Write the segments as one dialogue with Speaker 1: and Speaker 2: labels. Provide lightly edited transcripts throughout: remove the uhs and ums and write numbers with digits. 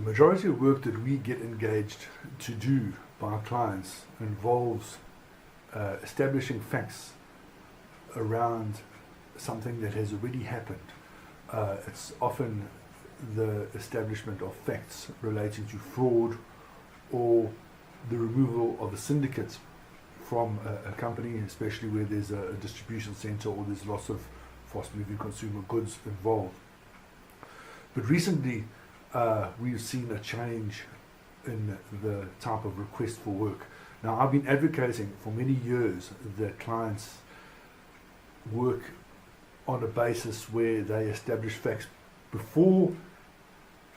Speaker 1: majority of work that we get engaged to do by our clients involves establishing facts around something that has already happened. It's often the establishment of facts relating to fraud or the removal of a syndicate from a company, especially where there's a distribution center or there's lots of fast-moving consumer goods involved. But recently, we've seen a change in the type of request for work. Now, I've been advocating for many years that clients work on a basis where they establish facts before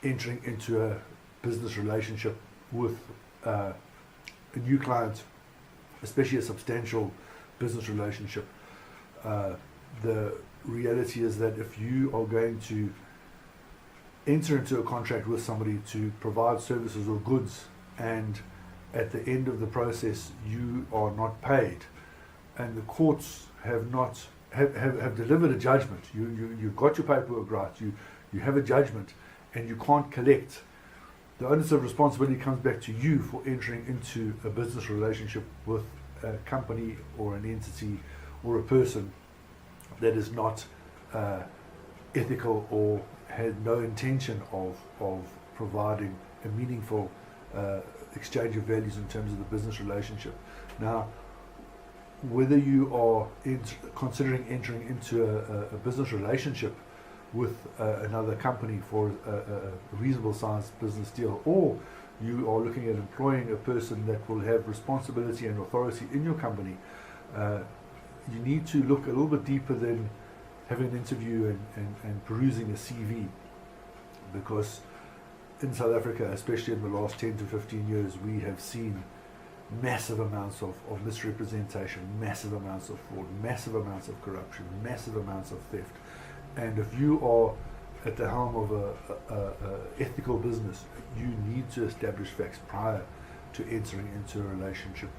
Speaker 1: entering into a business relationship with a new client, especially a substantial business relationship. The reality is that if you are going to enter into a contract with somebody to provide services or goods, and at the end of the process you are not paid, and the courts have not have delivered a judgment, you got your paperwork right, you have a judgment, and you can't collect, the onus of responsibility comes back to you for entering into a business relationship with a company or an entity or a person that is not ethical or had no intention of providing a meaningful exchange of values in terms of the business relationship. Now, whether you are considering entering into a business relationship with another company for a reasonable sized business deal, or you are looking at employing a person that will have responsibility and authority in your company, you need to look a little bit deeper than having an interview and perusing a CV, because in South Africa, especially in the last 10 to 15 years, we have seen massive amounts of misrepresentation, massive amounts of fraud, massive amounts of corruption, massive amounts of theft. And if you are at the helm of a ethical business, you need to establish facts prior to entering into a relationship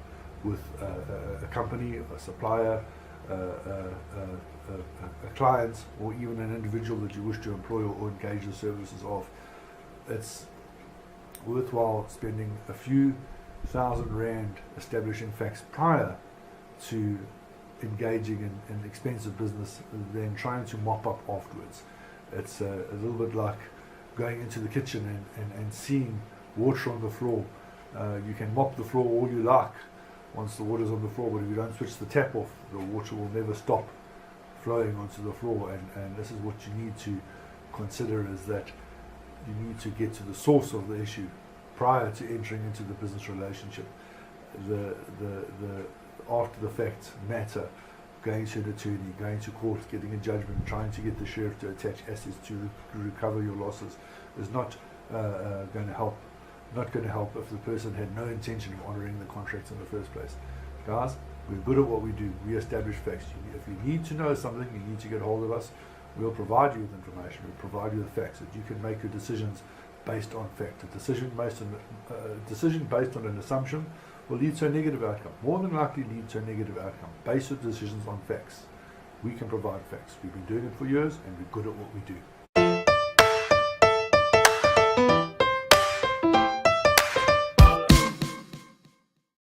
Speaker 1: with a company, a supplier, a client, or even an individual that you wish to employ or engage the services of. It's worthwhile spending a few £1,000 establishing facts prior to engaging in expensive business than trying to mop up afterwards. It's a little bit like going into the kitchen and seeing water on the floor. You can mop the floor all you like once the water's on the floor, but if you don't switch the tap off, the water will never stop flowing onto the floor. And this is what you need to consider, is that you need to get to the source of the issue prior to entering into the business relationship. The after the fact matter, going to an attorney, going to court, getting a judgment, trying to get the sheriff to attach assets to recover your losses is not going to help. Not going to help if the person had no intention of honouring the contracts in the first place. Guys, we're good at what we do. We establish facts. If you need to know something, you need to get hold of us. We'll provide you with information. We'll provide you with facts that you can make your decisions based on fact. A decision based on an assumption will lead to a negative outcome. More than likely lead to a negative outcome. Base your decisions on facts. We can provide facts. We've been doing it for years, and we're good at what we do.